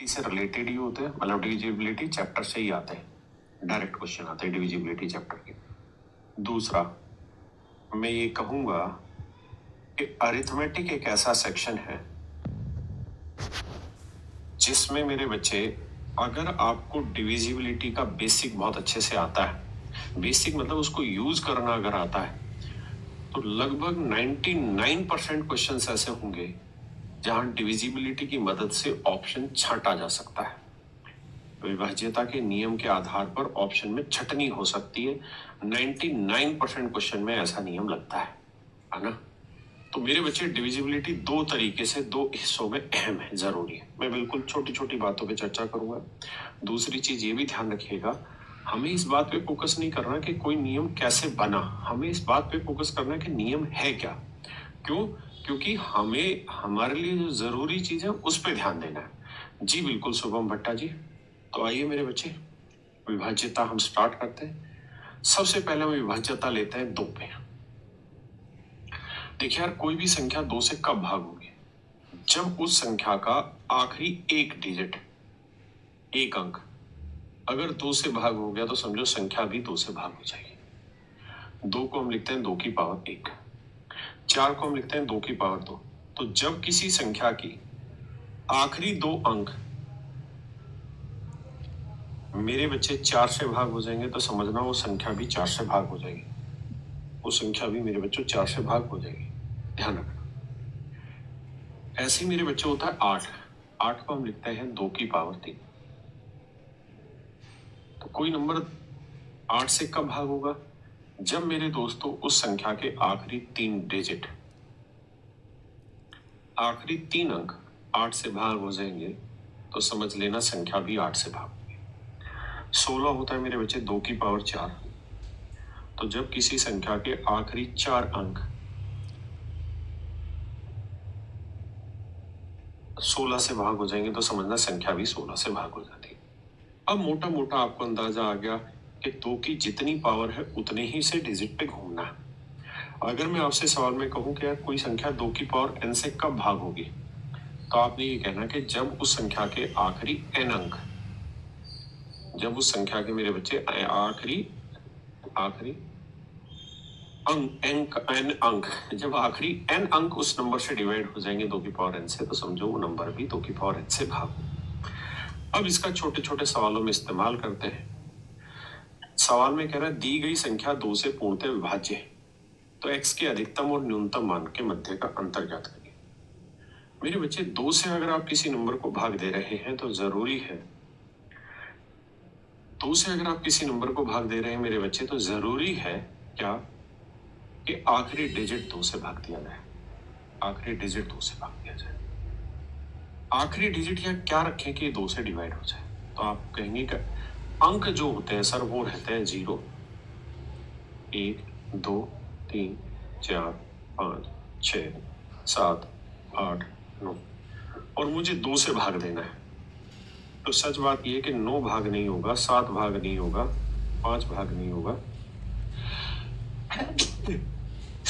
से रिलेटेड ही होते हैं, मतलब डिविजिबिलिटी चैप्टर से ही आते हैं, डायरेक्ट क्वेश्चन आते हैं डिविजिबिलिटी चैप्टर के। दूसरा, मैं ये कहूंगा कि अरिथमेटिक एक ऐसा सेक्शन है जिसमें मेरे बच्चे, अगर आपको डिविजिबिलिटी का बेसिक बहुत अच्छे से आता है, बेसिक मतलब उसको यूज करना अगर आता है, तो लगभग 99% क्वेश्चंस ऐसे होंगे जहां डिविजिबिलिटी की मदद से ऑप्शन छांटा जा सकता है। विभाज्यता के नियम के आधार पर ऑप्शन में छटनी हो सकती है। 99% क्वेश्चन में ऐसा नियम लगता है ना। तो मेरे बच्चे, डिविजिबिलिटी दो तरीके से दो हिस्सों में अहम है, जरूरी है। मैं बिल्कुल छोटी छोटी बातों पे चर्चा करूंगा। दूसरी चीज ये भी ध्यान रखिएगा, हमें इस बात पे फोकस नहीं करना कि कोई नियम कैसे बना, हमें इस बात पे फोकस करना है कि नियम है क्या। क्यों? क्योंकि हमें हमारे लिए जो जरूरी चीज है उस पर ध्यान देना है। जी बिल्कुल शुभम भट्टा जी। तो आइए मेरे बच्चे, विभाज्यता हम स्टार्ट करते हैं। सबसे पहले हम विभाज्यता लेते हैं 2 पे। देखिए यार, कोई भी संख्या 2 से कब भाग होगी? जब उस संख्या का आखिरी एक डिजिट, एक अंक अगर 2 से भाग हो गया तो समझो संख्या भी 2 से भाग हो जाएगी। 2 को हम लिखते हैं 2 की पावर 1, 4 को हम लिखते हैं 2 की पावर 2। तो जब किसी संख्या की आखिरी 2 अंक मेरे बच्चे 4 से भाग हो जाएंगे तो समझना वो संख्या भी 4 से भाग हो जाएगी, वो संख्या भी मेरे बच्चों 4 से भाग हो जाएगी, ध्यान रखना। ऐसे ही मेरे बच्चे होता है 8, 8 को हम लिखते हैं 2 की पावर 3। तो कोई नंबर 8 से कब भाग होगा? जब मेरे दोस्तों उस संख्या के आखिरी 3 डिजिट, आखिरी 3 अंक 8 से भाग हो जाएंगे तो समझ लेना संख्या भी 8 से भाग होगी। 16 होता है मेरे बच्चे 2 की पावर 4। तो जब किसी संख्या के आखिरी 4 अंक 16 से भाग हो जाएंगे तो समझना संख्या भी 16 से भाग हो जाती है। अब मोटा मोटा आपको अंदाजा आ गया कि 2 की जितनी पावर है उतने ही से डिजिट पे घूमना है। अगर मैं आपसे सवाल में कहूं कि यार कोई संख्या 2 की पावर n से कब भाग होगी, तो आपने ये कहना कि जब उस संख्या के आखिरी n अंक, जब उस संख्या के मेरे बच्चे आखिरी अंक जब आखिरी n अंक उस नंबर से डिवाइड हो जाएंगे 2 की पावर n से, तो समझो वो नंबर भी 2 की पावर n से भाग। अब इसका छोटे छोटे सवालों में इस्तेमाल करते हैं। सवाल में कह रहा है दी गई संख्या 2 से पूर्णतः विभाज्य है, तो x के अधिकतम और न्यूनतम मान के मध्य का अंतर ज्ञात करिए। मेरे बच्चे, 2 से अगर आप किसी नंबर को भाग दे रहे हैं तो जरूरी है, 2 से अगर आप किसी नंबर को भाग दे रहे हैं मेरे बच्चे, तो जरूरी है क्या कि आखिरी डिजिट 2 से भाग दिया जाए, आखिरी डिजिट 2 से भाग दिया जाए। आखिरी डिजिट या क्या रखें कि 2 से डिवाइड हो जाए? तो आप कहेंगे कि अंक जो होते हैं सर वो रहते हैं 0, 1, 2, 3, 4, 5, 6, 7, 8, 9 और मुझे 2 से भाग देना है। तो सच बात यह है कि 9 भाग नहीं होगा, 7 भाग नहीं होगा, 5 भाग नहीं होगा,